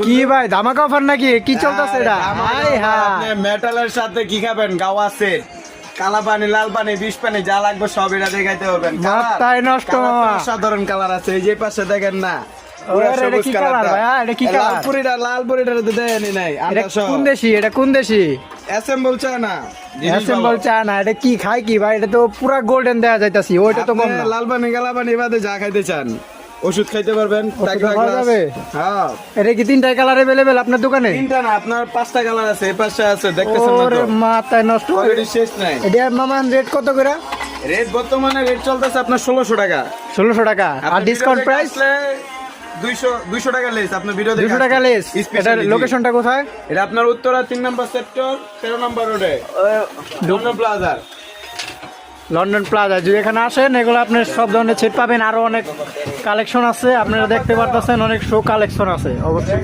কি ভাই ধামাকা অফার নাকি কি চলতেছে এটা? মেটালের সাথে কি খাবেন? গাওয়া সেট, কালা পানি, লাল পানি, বিষ পানি, যা লাগবে সব এটা দেখাইতে পারবেন। মাথায় নষ্ট মামা। সাধারণ কালার আছে, এই যে পাশে দেখেন না, এটা কি কালার ভাইয়া? এটা কি কালার? লাল পুরিটা তো দেয়নি নাই। এটা কোন দেশি? এটা কোন দেশি? অ্যাসেম্বল চায় না, অ্যাসেম্বল চা না? এটা কি খায় কি ভাই? এটা তো পুরা গোল্ডেন দেখা যাইতাছি, ওইটা তো কম না। লাল পানি, কালা পানি বাদে যা খাইতে চান ওষুধ খাইতে পারবেন। হ্যাঁ, এটা কি তিনটা কালার अवेलेबल আপনার দোকানে? তিনটা না, আপনার পাঁচটা কালার আছে, এই পাশে আছে, দেখতেছেন না ওরে তো? মাথায় নষ্ট। অলরেডি শেষ নাই। এটা মামা রেট কত করে? রেট বর্তমানে রেট চলতেছে আপনার 1600 টাকা। 1600 টাকা। আর ডিসকাউন্ট প্রাইস 200 টাকা লেস। আপনার ভিডিও দেখে 200 টাকা লেস। এটা লোকেশনটা কোথায়? এটা আপনার উত্তরা 3 নম্বর সেক্টর 13 নম্বর রোডে, লন্ডন প্লাজা। London plaza. যদি এখানে আসেন এগুলো আপনার সব ধরনের সেট পাবেন, আরো অনেক কালেকশন আছে, আপনারা দেখতে পারতেছেন, অনেক শো কালেকশন আছে অবশ্যই।